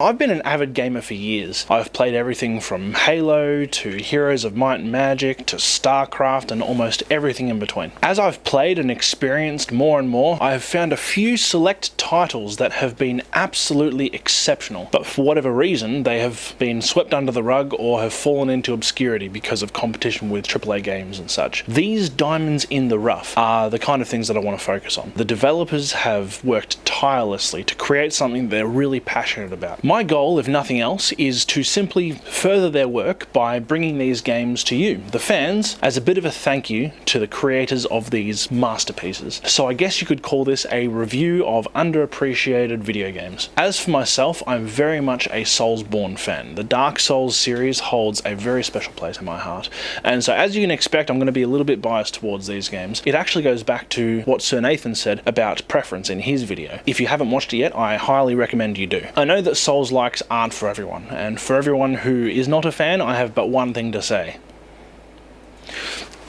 I've been an avid gamer for years. I've played everything from Halo to Heroes of Might and Magic to StarCraft and almost everything in between. As I've played and experienced more and more, I have found a few select titles that have been absolutely exceptional, but for whatever reason they have been swept under the rug or have fallen into obscurity because of competition with AAA games and such. These diamonds in the rough are the kind of things that I want to focus on. The developers have worked tirelessly to create something they're really passionate about. My goal, if nothing else, is to simply further their work by bringing these games to you, the fans, as a bit of a thank you to the creators of these masterpieces. So I guess you could call this a review of underappreciated video games. As for myself, I'm very much a Soulsborne fan. The Dark Souls series holds a very special place in my heart, and so as you can expect, I'm going to be a little bit biased towards these games. It actually goes back to what Sir Nathan said about preference in his video. If you haven't watched it yet, I highly recommend you do. I know that Souls-likes aren't for everyone, and for everyone who is not a fan, I have but one thing to say.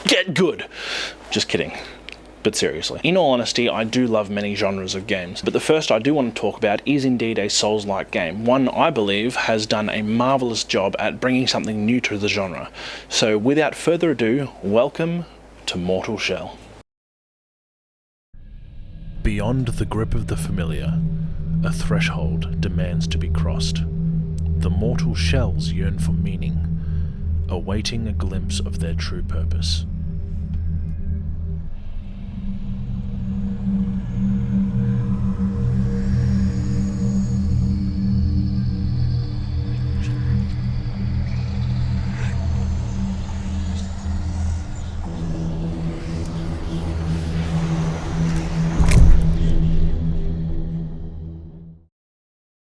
Get good! Just kidding. But seriously. In all honesty, I do love many genres of games, but the first I do want to talk about is indeed a Souls-like game. One I believe has done a marvellous job at bringing something new to the genre. So without further ado, welcome to Mortal Shell. Beyond the grip of the familiar, a threshold demands to be crossed. The mortal shells yearn for meaning, awaiting a glimpse of their true purpose.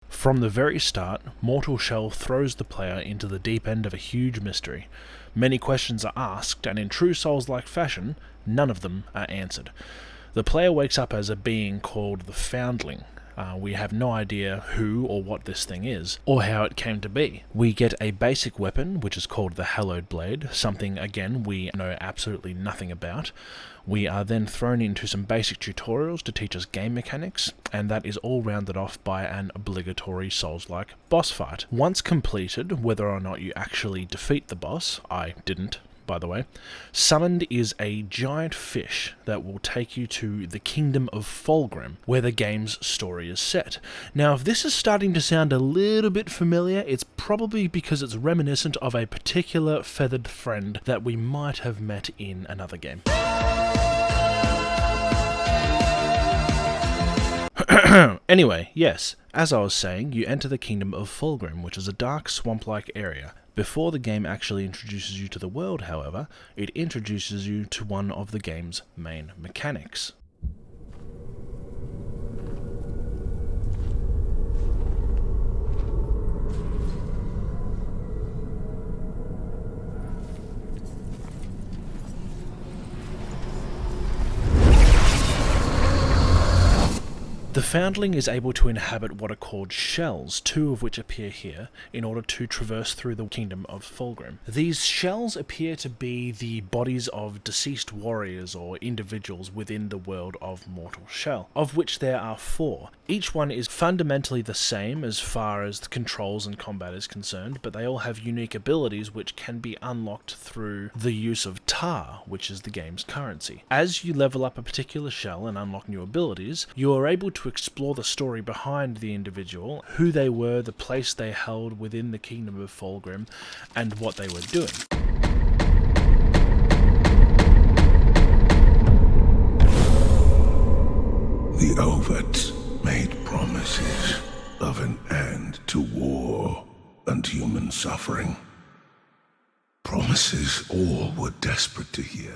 From the very start, Mortal Shell throws the player into the deep end of a huge mystery. Many questions are asked, and in true Souls-like fashion, none of them are answered. The player wakes up as a being called the Foundling. We have no idea who or what this thing is, or how it came to be. We get a basic weapon, which is called the Hallowed Blade, something, again, we know absolutely nothing about. We are then thrown into some basic tutorials to teach us game mechanics, and that is all rounded off by an obligatory Souls-like boss fight. Once completed, whether or not you actually defeat the boss, I didn't, by the way, summoned is a giant fish that will take you to the kingdom of Fulgrim, where the game's story is set. Now, if this is starting to sound a little bit familiar, it's probably because it's reminiscent of a particular feathered friend that we might have met in another game. Anyway, yes, as I was saying, you enter the kingdom of Fulgrim, which is a dark swamp-like area. Before the game actually introduces you to the world, however, it introduces you to one of the game's main mechanics. The Foundling is able to inhabit what are called shells, two of which appear here, in order to traverse through the kingdom of Fulgrim. These shells appear to be the bodies of deceased warriors or individuals within the world of Mortal Shell, of which there are 4. Each one is fundamentally the same as far as the controls and combat is concerned, but they all have unique abilities which can be unlocked through the use of tar, which is the game's currency. As you level up a particular shell and unlock new abilities, you are able to explore the story behind the individual, who they were, the place they held within the kingdom of Fulgrim, and what they were doing. The Ovets made promises of an end to war and human suffering. Promises all were desperate to hear.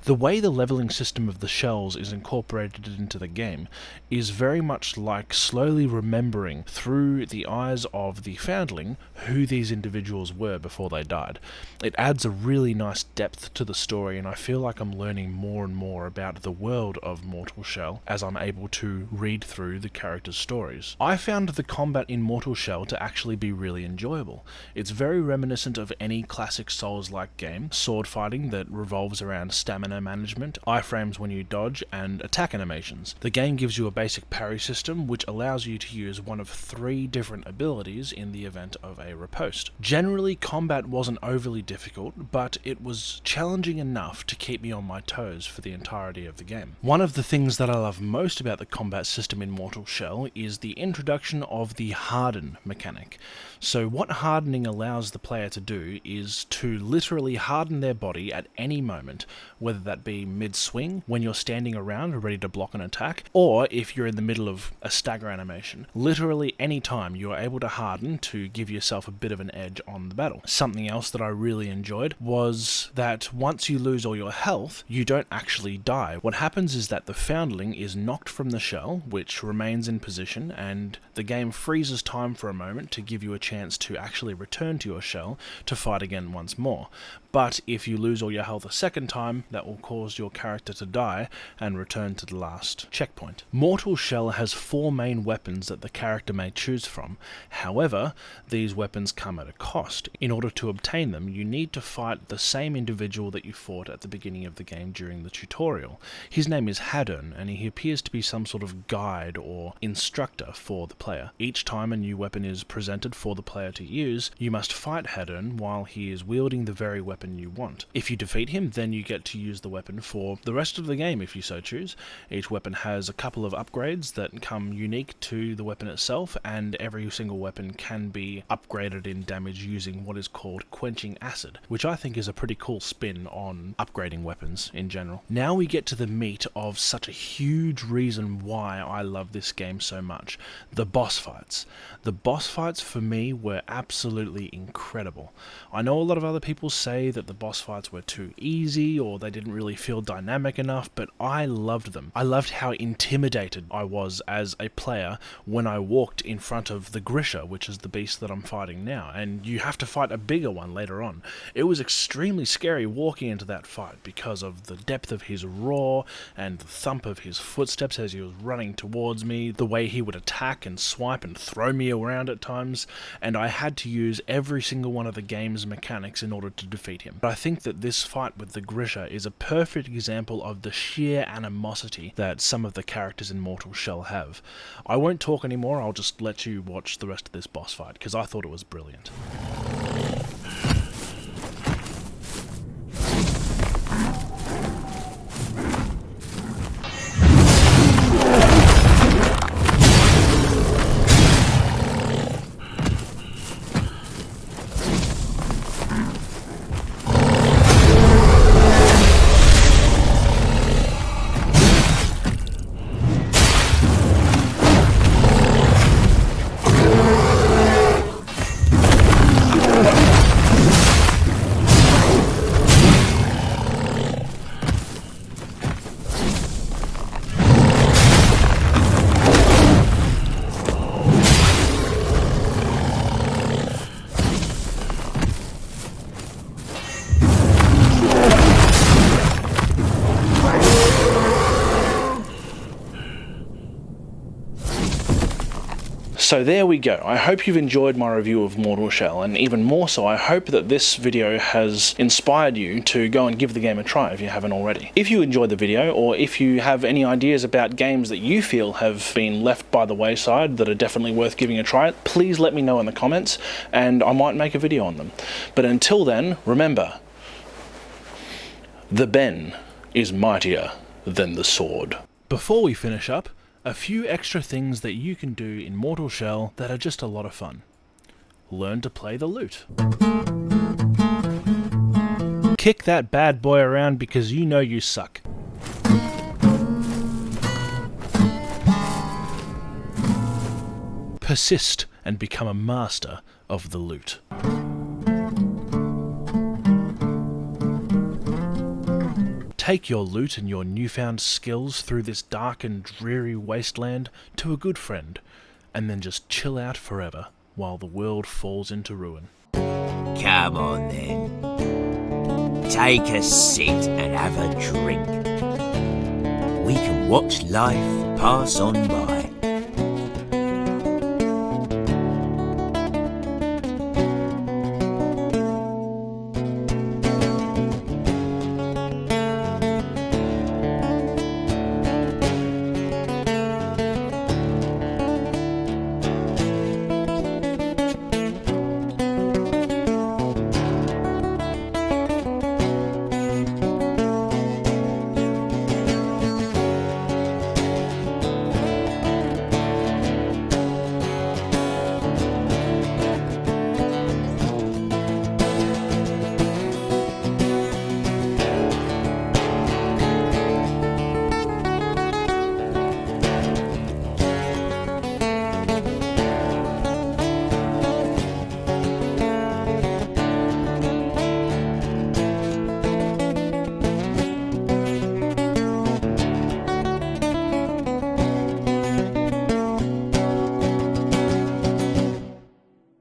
The way the leveling system of the shells is incorporated into the game is very much like slowly remembering through the eyes of the Foundling who these individuals were before they died. It adds a really nice depth to the story, and I feel like I'm learning more and more about the world of Mortal Shell as I'm able to read through the characters' stories. I found the combat in Mortal Shell to actually be really enjoyable. It's very reminiscent of any classic Souls-like game, sword fighting that revolves around stamina stamina management, iframes when you dodge, and attack animations. The game gives you a basic parry system which allows you to use one of 3 different abilities in the event of a riposte. Generally, combat wasn't overly difficult, but it was challenging enough to keep me on my toes for the entirety of the game. One of the things that I love most about the combat system in Mortal Shell is the introduction of the harden mechanic. So what hardening allows the player to do is to literally harden their body at any moment, whether that be mid-swing, when you're standing around ready to block an attack, or if you're in the middle of a stagger animation. Literally any time you are able to harden to give yourself a bit of an edge on the battle. Something else that I really enjoyed was that once you lose all your health, you don't actually die. What happens is that the foundling is knocked from the shell, which remains in position, and the game freezes time for a moment to give you a chance to actually return to your shell to fight again once more. But if you lose all your health a second time, that will cause your character to die and return to the last checkpoint. Mortal Shell has 4 main weapons that the character may choose from. However, these weapons come at a cost. In order to obtain them, you need to fight the same individual that you fought at the beginning of the game during the tutorial. His name is Hardening, and he appears to be some sort of guide or instructor for the player. Each time a new weapon is presented for the player to use, you must fight Hardening while he is wielding the very weapon you want. If you defeat him, then you get to use the weapon for the rest of the game if you so choose. Each weapon has a couple of upgrades that come unique to the weapon itself, and every single weapon can be upgraded in damage using what is called quenching acid, which I think is a pretty cool spin on upgrading weapons in general. Now we get to the meat of such a huge reason why I love this game so much: the boss fights. The boss fights for me were absolutely incredible. I know a lot of other people say that the boss fights were too easy or they didn't really feel dynamic enough, but I loved them. I loved how intimidated I was as a player when I walked in front of the Grisha, which is the beast that I'm fighting now, and you have to fight a bigger one later on. It was extremely scary walking into that fight because of the depth of his roar and the thump of his footsteps as he was running towards me, the way he would attack and swipe and throw me around at times, and I had to use every single one of the game's mechanics in order to defeat him. But I think that this fight with the Grisha is a perfect example of the sheer animosity that some of the characters in Mortal Shell have. I won't talk anymore, I'll just let you watch the rest of this boss fight, because I thought it was brilliant. So there we go. I hope you've enjoyed my review of Mortal Shell, and even more so, I hope that this video has inspired you to go and give the game a try if you haven't already. If you enjoyed the video, or if you have any ideas about games that you feel have been left by the wayside that are definitely worth giving a try, please let me know in the comments, and I might make a video on them. But until then, remember, the Ben is mightier than the sword. Before we finish up, a few extra things that you can do in Mortal Shell that are just a lot of fun. Learn to play the lute. Kick that bad boy around because you know you suck. Persist and become a master of the lute. Take your lute and your newfound skills through this dark and dreary wasteland to a good friend, and then just chill out forever while the world falls into ruin. Come on then. Take a seat and have a drink. We can watch life pass on by.